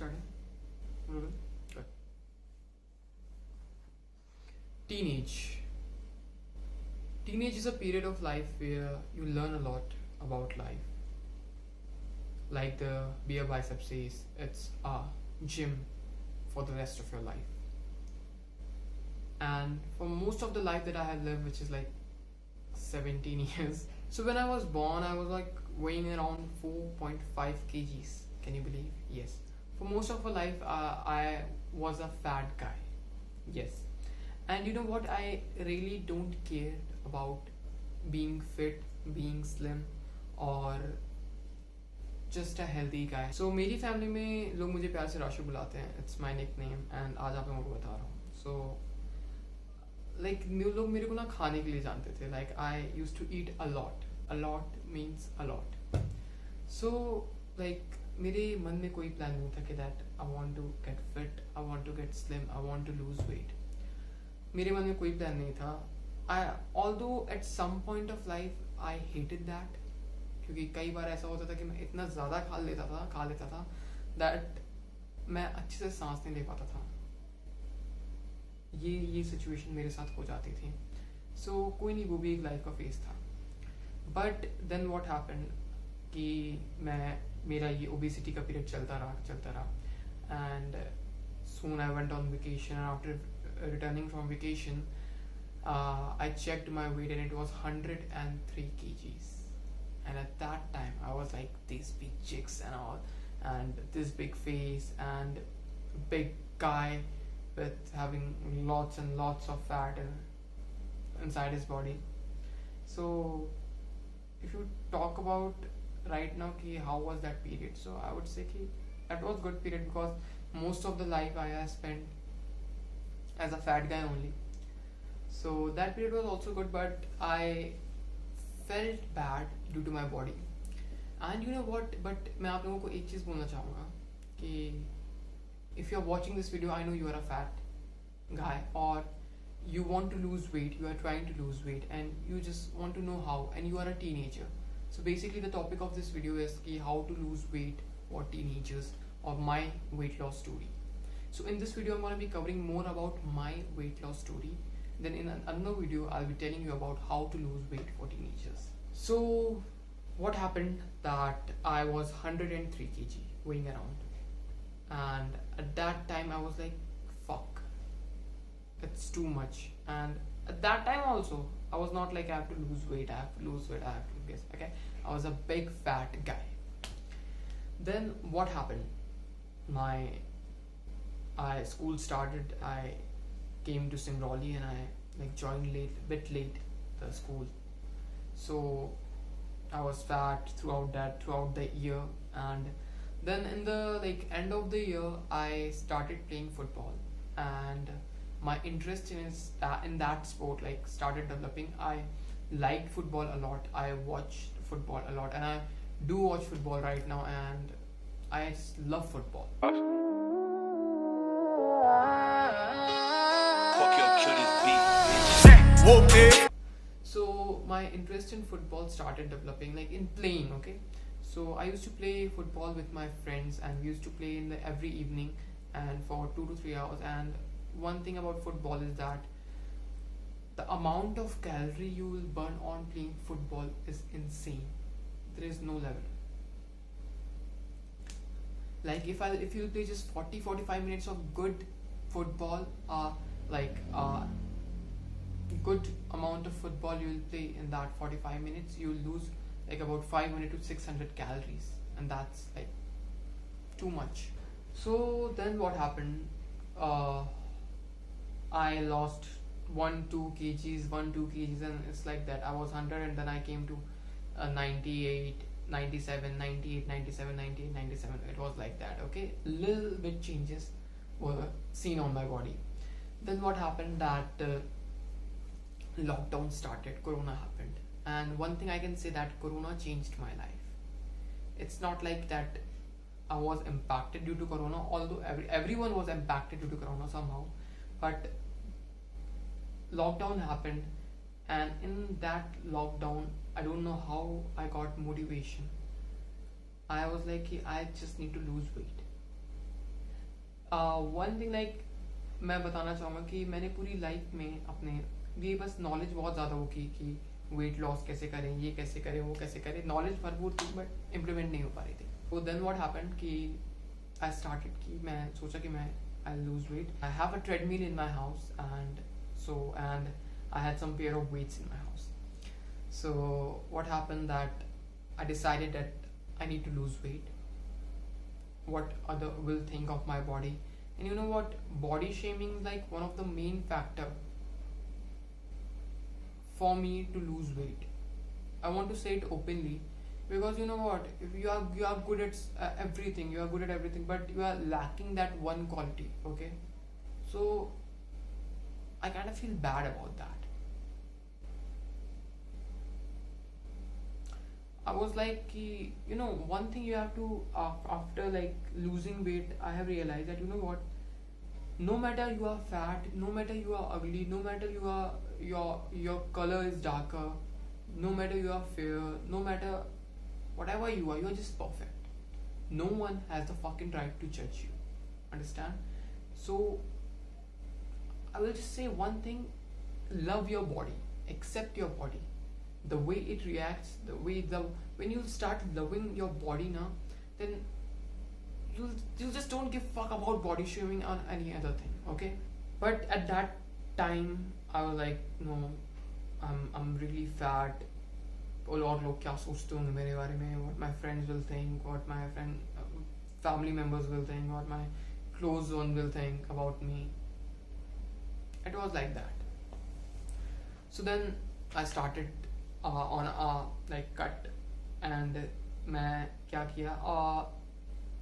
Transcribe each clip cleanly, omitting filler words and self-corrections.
starting? Rolling? Good. Teenage. Teenage is a period of life where you learn a lot about life. Like the beer bicep says, it's a gym for the rest of your life. And for most of the life that I have lived, which is like 17 years. So when I was born, I was like weighing around 4.5 kgs. Can you believe? Yes. For most of my life, I was a fat guy. Yes. And you know what? I really don't care about being fit, being slim, or just a healthy guy. So मेरी family में लोग मुझे प्यार से राशु बुलाते हैं. It's my nickname and आज आप लोगों को बता रहा हूँ. So like लोग मेरे को ना खाने के लिए जानते थे. Like I used to eat a lot. A lot means a lot. So like मेरे मन में कोई प्लान नहीं था कि that I want to get fit, I want to get slim, I want to lose weight. मेरे मन में कोई प्लान नहीं था. Although at some point of life I hated that, क्योंकि कई बार ऐसा होता था कि मैं इतना ज़्यादा खा लेता था that मैं अच्छे से सांस नहीं ले पाता था. ये सिचुएशन मेरे साथ हो जाती थी. So कोई नहीं, वो भी एक लाइफ का फेज था. But then what happened कि मेरा ये obesity का पीरियड चलता रहा and soon I went on vacation, and after returning from vacation I checked my weight and it was 103 kgs. And at that time I was like these big chicks and all, and this big face and big guy with having lots and lots of fat inside his body. So if you talk about right now ki how was that period, so I would say ki that was good period because most of the life I have spent as a fat guy only. So that period was also good, but I felt bad due to my body. And you know what, but मैं आप लोगों को एक चीज़ बोलना चाहूँगा कि if you are watching this video, I know you are a fat guy or you want to lose weight, you are trying to lose weight and you just want to know how, and you are a teenager. So basically the topic of this video is ki how to lose weight for teenagers or my weight loss story. So in this video I'm going to be covering more about my weight loss story. Then in another video I'll be telling you about how to lose weight for teenagers. So what happened that I was 103 kg weighing around, and at that time I was like fuck, it's too much. And at that time also I was not like I have to lose weight, yes, okay, I was a big fat guy. Then what happened, school started, I came to Simroli and I like joined bit late the school. So I was fat throughout the year, and then in the like end of the year I started playing football, and my interest in that sport like started developing. I liked football a lot, I watched football a lot, and I do watch football right now, and I love football. So my interest in football started developing like in playing, okay. So I used to play football with my friends and we used to play in every evening and for 2 to 3 hours. And one thing about football is that the amount of calorie you will burn on playing football is insane. There is no level. Like if you play just 40-45 minutes of good football, good amount of football you will play in that 45 minutes, you will lose like about 500 to 600 calories, and that's like too much. So then what happened, I lost 1-2 kgs and it's like that. I was 100 and then I came to 98, 97, 98, 97, 98, 97. It was like that, okay. Little bit changes were seen on my body. Then what happened that lockdown started, corona happened, and one thing I can say that corona changed my life. It's not like that I was impacted due to corona, although everyone was impacted due to corona somehow, but lockdown happened, and in that lockdown I don't know how I got motivation. I was like I just need to lose weight. One thing like मैं बताना चाहूँगा कि मैंने पूरी life में अपने ये बस नॉलेज बहुत ज़्यादा वो की कि वेट लॉस कैसे करें, ये कैसे करें, वो कैसे करें, नॉलेज भरपूर थी बट इम्प्लीमेंट नहीं हो पा रही थी. तो देन व्हाट हैपेंड कि आई स्टार्टेड कि मैं सोचा कि मैं I lose weight. I have a treadmill in my house and I had some pair of weights in my house. So what happened that I decided that I need to lose weight. What other will think of my body? And you know what? Body shaming is like one of the main factor for me to lose weight. I want to say it openly because you know what? If you are good at everything, you are good at everything, but you are lacking that one quality. Okay, so I kind of feel bad about that. I was like, you know, one thing you have to, after like losing weight, I have realized that, you know what, no matter you are fat, no matter you are ugly, no matter you are, your color is darker, no matter you are fair, no matter whatever you are just perfect. No one has the fucking right to judge you. Understand? So, I will just say one thing, love your body, accept your body. The way it reacts, when you start loving your body now, then you just don't give fuck about body shaming on any other thing, okay? But at that time, I was like, no, I'm really fat. और लोग क्या सोचते होंगे मेरे बारे में, what my friends will think, what my family members will think, what my close one will think about me. It was like that. So then I started on a like cut and मैं क्या किया,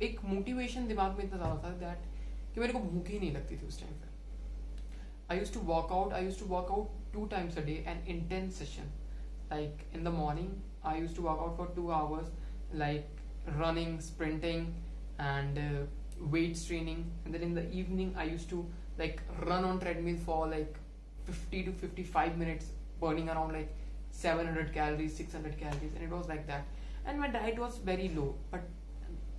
एक motivation दिमाग में इतना ज़्यादा था that कि मेरे को भूख ही नहीं लगती थी उस टाइम पे. I used to work out 2 times a day, an intense session. Like in the morning, I used to work out for 2 hours, like running, sprinting, and weights training. And then in the evening, I used to like run on treadmill for like 50 to 55 minutes, burning around like 700 calories, 600 calories, and it was like that. And my diet was very low, but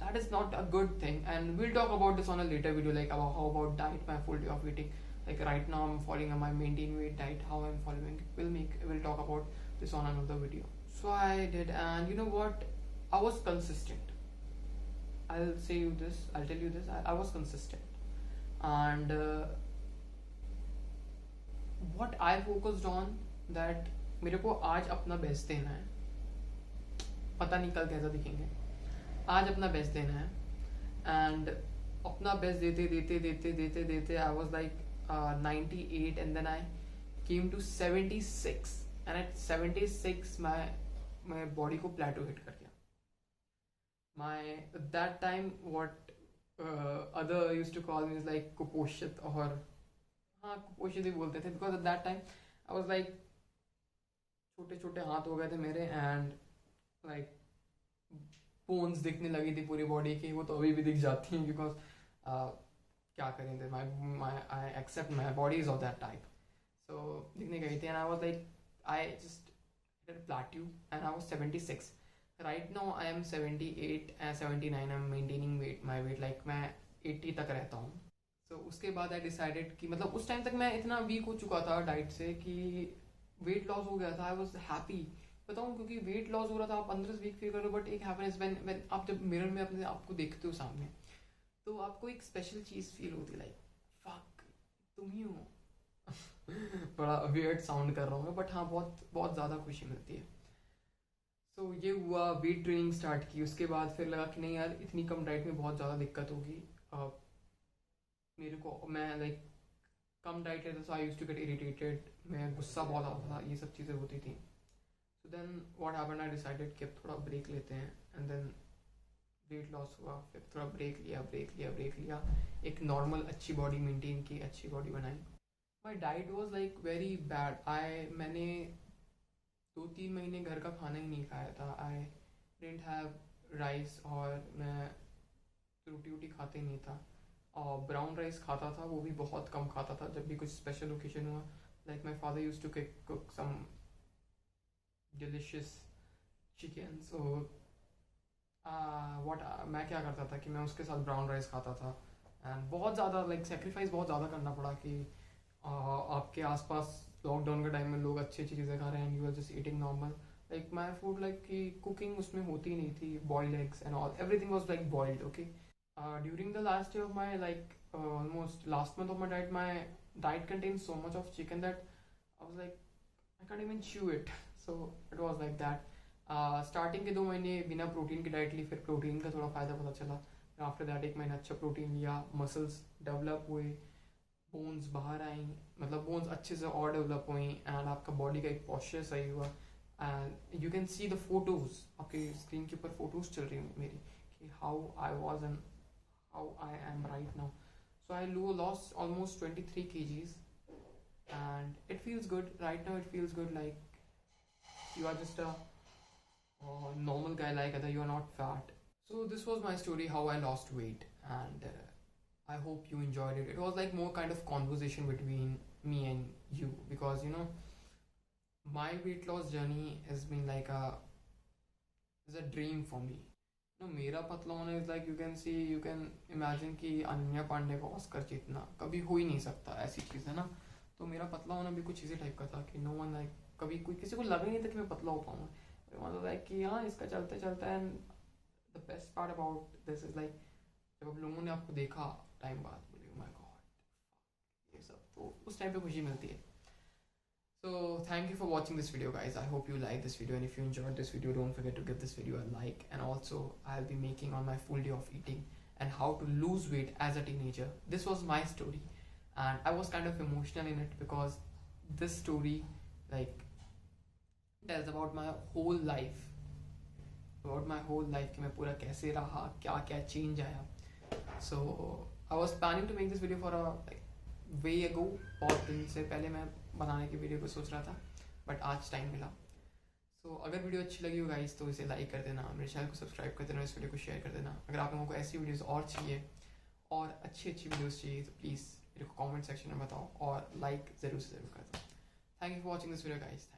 that is not a good thing. And we'll talk about this on a later video, like about how about diet, my full day of eating. Like right now, I'm following my maintain weight diet. How I'm following, we'll talk about this on another video. So I did, and you know what? I was consistent. I'll tell you this. I was consistent, and what I focused on that मेरे को आज अपना best देना है. पता नहीं कल कैसा दिखेंगे. आज अपना बेस्ट देना है, एंड अपना बेस्ट देते आई was like 98 and then I came to 76 and at 76 my body को plateau hit कर गया. At that time what other used to call me is like कुपोषित, और हाँ कुपोषित ही बोलते थे, because at that time I was like छोटे छोटे हाथ हो गए थे मेरे, एंड लाइक बोन्स दिखने लगी थी पूरी बॉडी की. वो तो अभी भी दिख जाती हैं बिकॉज क्या करें थे, I accept my body is of that type. So दिखने गई थी, and I was like I just plateau and I was 76. Right now I am 78 and 79. I am maintaining my weight like मैं 80 तक रहता हूँ. सो उसके बाद आई डिसाइडेड कि मतलब उस टाइम तक मैं इतना वीक हो चुका था डाइट से कि वेट लॉस हो गया था. आई वॉज हैप्पी बताऊँ, क्योंकि वेट लॉस हो रहा था, आप अंदर से वीक फील कर रहे हो, बट एक हैप्पीनेस व्हेन आप जब मिरर में अपने आपको देखते हो सामने, तो आपको एक स्पेशल चीज़ फील होती है, लाइक फक तुम ही हो. बड़ा वियर्ड साउंड कर रहा हूँ मैं, बट हाँ बहुत बहुत ज़्यादा खुशी मिलती है. सो ये हुआ, वेट ट्रेनिंग स्टार्ट की. उसके बाद फिर लगा कि नहीं यार इतनी कम डाइट में बहुत ज़्यादा दिक्कत होगी मेरे को. मैं लाइक कम डाइट लेता, so I used to get irritated, मैं गुस्सा बहुत आता था, ये सब चीज़ें होती थी. So then what happened, I decided कि अब थोड़ा ब्रेक लेते हैं, एंड देन वेट लॉस हुआ. फिर थोड़ा ब्रेक लिया, एक नॉर्मल अच्छी बॉडी मेंटेन की, अच्छी बॉडी बनाई. My diet was like very bad. मैंने 2-3 महीने घर का खाना ही नहीं खाया था. आई डिडंट हैव राइस, और मैं रोटी खाते ही नहीं था. और ब्राउन राइस खाता था, वो भी बहुत कम खाता था जब भी कुछ स्पेशल ओकेजन हुआ. Like my father used to cook some delicious chicken. So मैं क्या करता था कि मैं उसके साथ ब्राउन राइस खाता था, एंड बहुत ज़्यादा लाइक सेक्रीफाइस बहुत ज़्यादा करना पड़ा कि आपके आसपास लॉकडाउन के टाइम में लोग अच्छी अच्छी चीज़ें खा रहे हैं and you are just eating normal like my food like कि कुकिंग उसमें होती नहीं थी boiled eggs and all everything was like boiled okay during the last year of my like almost last month of my diet, my diet contained so much of chicken that I was like I can't even chew it. So it was like that. Starting के 2 महीने बिना protein की diet ली, फिर protein का थोड़ा फ़ायदा पता चला. आफ्टर दैट 1 महीना अच्छा प्रोटीन लिया, मसल्स डेवलप हुए, बोन्स बाहर आई, मतलब बोन्स अच्छे से और डेवलप हुई एंड आपका बॉडी का एक पॉस्चर सही हुआ. And you can see the photos, आपके स्क्रीन के ऊपर फोटोज़ चल रही हैं मेरी कि how I was and how I am right now. So I lost almost 23 kgs and it feels good. Right now it feels good, like you are just a normal guy like other, you are not fat. So this was my story how I lost weight and I hope you enjoyed it. It was like more kind of conversation between me and you because you know my weight loss journey has been like is a dream for me. No, मेरा पतला होना is like you can imagine कि अनन्या पांडे को Oscar जीतना कभी हो ही नहीं सकता, ऐसी चीज़ है ना. तो मेरा पतला होना भी कुछ इसी टाइप का था कि नो वन लाइक कभी कोई किसी को लगा ही नहीं था कि मैं पतला हो पाऊंगा. मतलब लाइक कि हाँ इसका चलते चलता है. And the best part about this is like जब आप लोगों ने आपको देखा टाइम बाद बोले माय गॉड ये सब, तो उस टाइम पे खुशी मिलती है. So thank you for watching this video guys. I hope you like this video and if you enjoyed this video don't forget to give this video a like, and also I'll be making on my full day of eating and how to lose weight as a teenager. This was my story and I was kind of emotional in it because this story like tells about my whole life कि मैं पूरा कैसे रहा, क्या क्या change आया. So I was planning to make this video for a like way ago, बहुत दिन से पहले मैं बनाने की वीडियो को सोच रहा था बट आज टाइम मिला. सो अगर वीडियो अच्छी लगी हो गाइस तो इसे लाइक कर देना, मेरे चैनल को सब्सक्राइब कर देना, इस वीडियो को शेयर कर देना. अगर आप लोगों को ऐसी वीडियोस और चाहिए और अच्छी वीडियोस चाहिए तो प्लीज़ मेरे को कमेंट सेक्शन में बताओ और लाइक ज़रूर से ज़रूर कर दो. Thank you for watching this video guys.